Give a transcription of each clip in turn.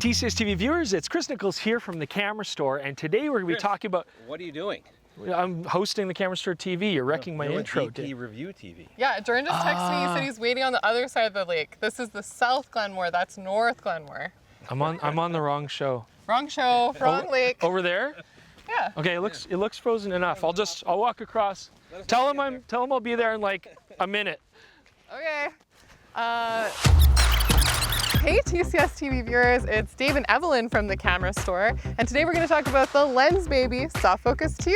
TCS TV viewers, it's Chris Nichols here from the Camera Store, and today we're going to be talking about... What are you doing? I'm hosting the Camera Store TV. You're wrecking my intro. DP Review TV. Yeah, Jordan just texted me. He said he's waiting on the other side of the lake. This is the South Glenmore. That's North Glenmore. I'm on the wrong show. Wrong show, wrong lake. Over there? Yeah. Okay, it looks frozen enough. I'll walk across. Tell him I'll be there in like a minute. Okay. Hey TCS TV viewers, it's Dave and Evelyn from the Camera Store, and today we're going to talk about the Lensbaby Soft Focus II.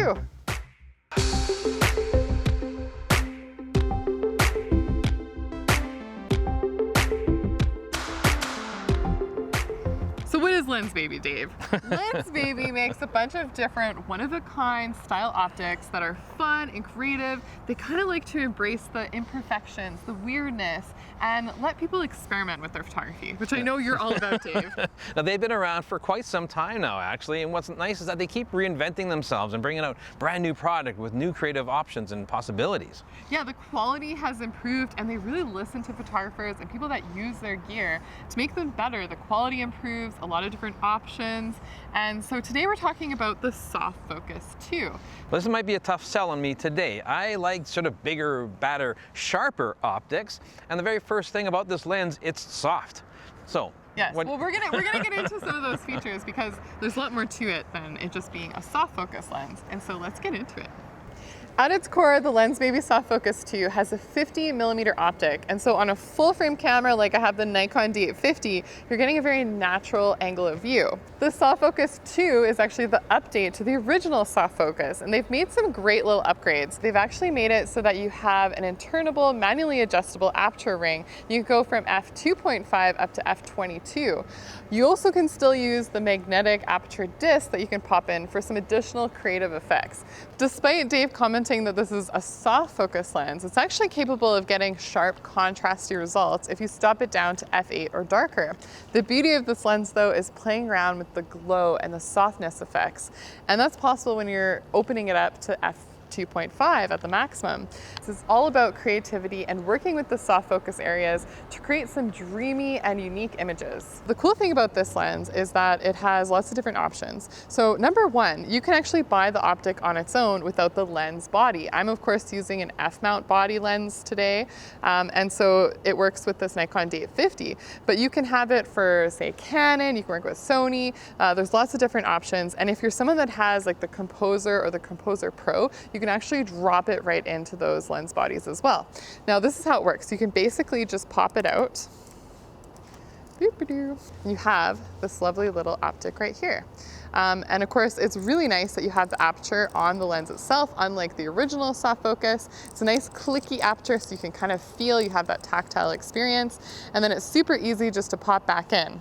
So what is Lensbaby, Dave? Lensbaby makes a bunch of different one-of-a-kind style optics that are fun and creative. They kind of like to embrace the imperfections, the weirdness, and let people experiment with their photography, which I know you're all about, Dave. Now, they've been around for quite some time now, actually, and what's nice is that they keep reinventing themselves and bringing out brand new product with new creative options and possibilities. Yeah, the quality has improved, and they really listen to photographers and people that use their gear to make them better. The quality improves, a lot of different options, and so today we're talking about the Soft Focus II. Well, this might be a tough sell on me today. I like sort of bigger, badder, sharper optics, and the very first thing about this lens, it's soft. So yes, well, we're gonna get into some of those features because there's a lot more to it than it just being a soft focus lens, and so let's get into it. At its core, the Lensbaby Soft Focus II has a 50mm optic, and so on a full frame camera like I have the Nikon D850, you're getting a very natural angle of view. The Soft Focus II is actually the update to the original Soft Focus, and they've made some great little upgrades. They've actually made it so that you have an internal, manually adjustable aperture ring. You can go from f2.5 up to f22. You also can still use the magnetic aperture disc that you can pop in for some additional creative effects. Despite Dave commenting that this is a soft focus lens, it's actually capable of getting sharp, contrasty results if you stop it down to f8 or darker. The beauty of this lens, though, is playing around with the glow and the softness effects, and that's possible when you're opening it up to f2.5 at the maximum. So it's all about creativity and working with the soft focus areas to create some dreamy and unique images. The cool thing about this lens is that it has lots of different options. So number one, you can actually buy the optic on its own without the lens body. I'm of course using an F-mount body lens today, and so it works with this Nikon D850, but you can have it for, say, Canon, you can work with Sony, there's lots of different options, and if you're someone that has like the Composer or the Composer Pro, you can actually drop it right into those lens bodies as well. Now this is how it works. You can basically just pop it out. You have this lovely little optic right here. And of course, it's really nice that you have the aperture on the lens itself, unlike the original soft focus. It's a nice clicky aperture, so you can kind of feel you have that tactile experience. And then it's super easy just to pop back in.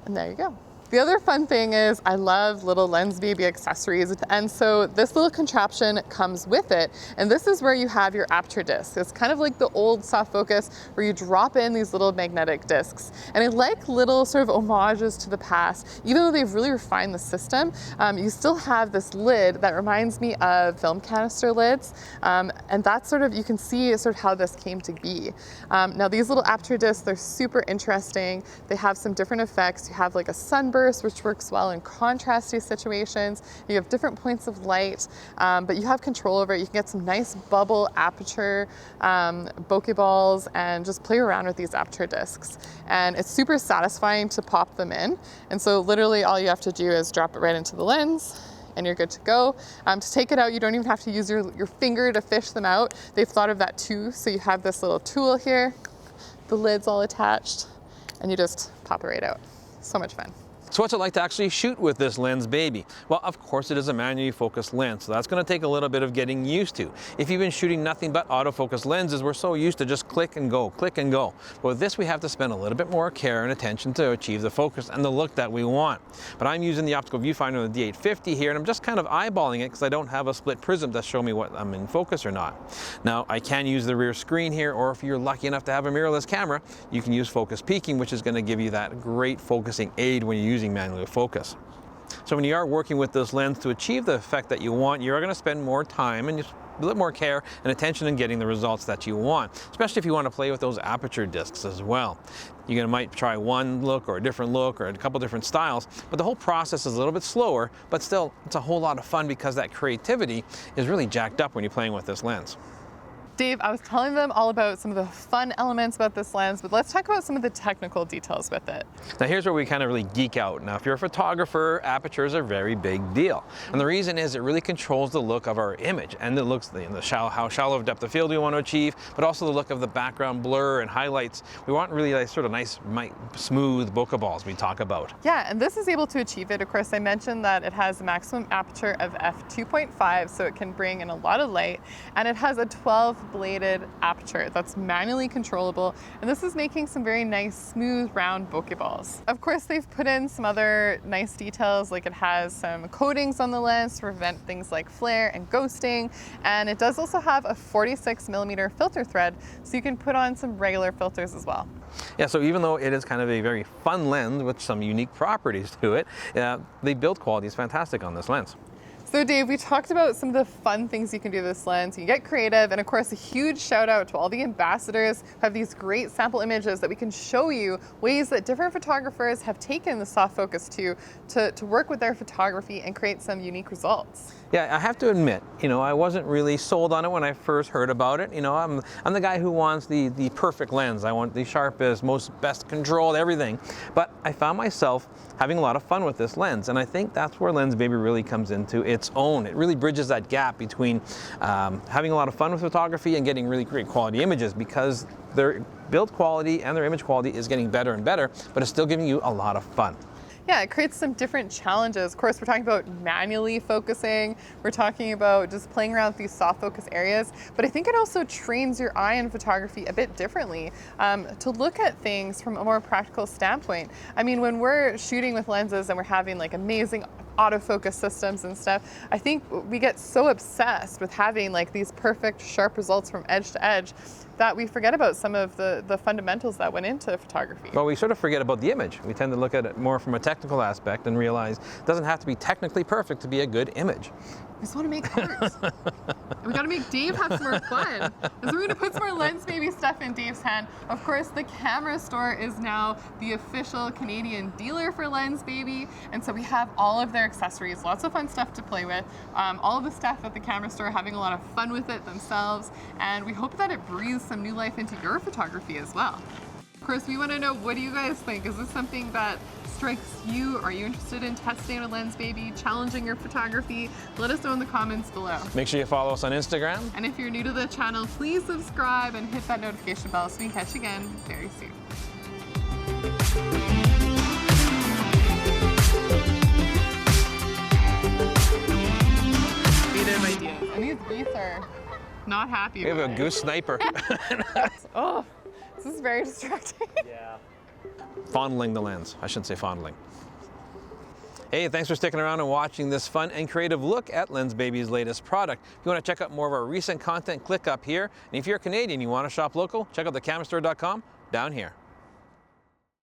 And there you go. The other fun thing is I love little Lensbaby accessories, and so this little contraption comes with it, and this is where you have your aperture disc. It's kind of like the old soft focus where you drop in these little magnetic discs, and I like little sort of homages to the past. Even though they've really refined the system, you still have this lid that reminds me of film canister lids, and that's sort of, you can see sort of how this came to be. Now these little aperture discs, they're super interesting. They have some different effects. You have like a sunburst, which works well in contrasty situations. You have different points of light, but you have control over it. You can get some nice bubble aperture bokeh balls and just play around with these aperture discs. And it's super satisfying to pop them in. And so literally all you have to do is drop it right into the lens and you're good to go. To take it out, you don't even have to use your finger to fish them out. They've thought of that too. So you have this little tool here, the lid's all attached, and you just pop it right out. So much fun. So what's it like to actually shoot with this Lensbaby? Well, of course it is a manually focused lens, so that's going to take a little bit of getting used to. If you've been shooting nothing but autofocus lenses, we're so used to just click and go, click and go. But with this, we have to spend a little bit more care and attention to achieve the focus and the look that we want. But I'm using the optical viewfinder of the D850 here, and I'm just kind of eyeballing it because I don't have a split prism to show me what I'm in focus or not. Now, I can use the rear screen here, or if you're lucky enough to have a mirrorless camera, you can use focus peaking, which is going to give you that great focusing aid when you're using manual focus. So when you are working with this lens to achieve the effect that you want, you're going to spend more time and a little more care and attention in getting the results that you want, especially if you want to play with those aperture discs as well. You might try one look or a different look or a couple different styles, but the whole process is a little bit slower, but still it's a whole lot of fun because that creativity is really jacked up when you're playing with this lens. Dave, I was telling them all about some of the fun elements about this lens, but let's talk about some of the technical details with it. Now here's where we kind of really geek out. Now if you're a photographer, apertures are a very big deal. And the reason is it really controls the look of our image and the looks, how shallow of depth of field we want to achieve, but also the look of the background blur and highlights. We want really like sort of nice, smooth bokeh balls we talk about. Yeah, and this is able to achieve it. Of course, I mentioned that it has a maximum aperture of f2.5, so it can bring in a lot of light, and it has a 12 bladed aperture that's manually controllable, and this is making some very nice smooth round bokeh balls. Of course, they've put in some other nice details, like it has some coatings on the lens to prevent things like flare and ghosting, and it does also have a 46mm filter thread, so you can put on some regular filters as well. Yeah, so even though it is kind of a very fun lens with some unique properties to it, the build quality is fantastic on this lens. So Dave, we talked about some of the fun things you can do with this lens. You can get creative, and of course a huge shout out to all the ambassadors who have these great sample images that we can show you ways that different photographers have taken the Soft Focus II to work with their photography and create some unique results. Yeah, I have to admit, I wasn't really sold on it when I first heard about it. I'm the guy who wants the perfect lens. I want the sharpest, best controlled, everything. But I found myself having a lot of fun with this lens, and I think that's where Lensbaby really comes into its own. It really bridges that gap between having a lot of fun with photography and getting really great quality images, because their build quality and their image quality is getting better and better, but it's still giving you a lot of fun. Yeah, it creates some different challenges. Of course, we're talking about manually focusing. We're talking about just playing around with these soft focus areas. But I think it also trains your eye in photography a bit differently to look at things from a more practical standpoint. I mean, when we're shooting with lenses and we're having like amazing autofocus systems and stuff, I think we get so obsessed with having like these perfect sharp results from edge to edge that we forget about some of the fundamentals that went into photography. Well, we sort of forget about the image. We tend to look at it more from a technical aspect and realize it doesn't have to be technically perfect to be a good image. We just want to make art. We got to make Dave have some more fun. And so we're going to put some more Lensbaby stuff in Dave's hand. Of course, the camera store is now the official Canadian dealer for Lensbaby. And so we have all of their accessories, lots of fun stuff to play with. All of the staff at the camera store are having a lot of fun with it themselves. And we hope that it breathes some new life into your photography as well. Of course, we want to know, what do you guys think? Is this something that strikes you? Are you interested in testing a Lensbaby, challenging your photography? Let us know in the comments below. Make sure you follow us on Instagram. And if you're new to the channel, please subscribe and hit that notification bell so we can catch you again very soon. Creative ideas. And these wreaths are not happy. We have a goose sniper. Oh, this is very distracting. Yeah. Fondling the lens. I shouldn't say fondling. Hey, thanks for sticking around and watching this fun and creative look at Lensbaby's latest product. If you want to check out more of our recent content, click up here. And if you're Canadian and you want to shop local, check out thecamerastore.com down here.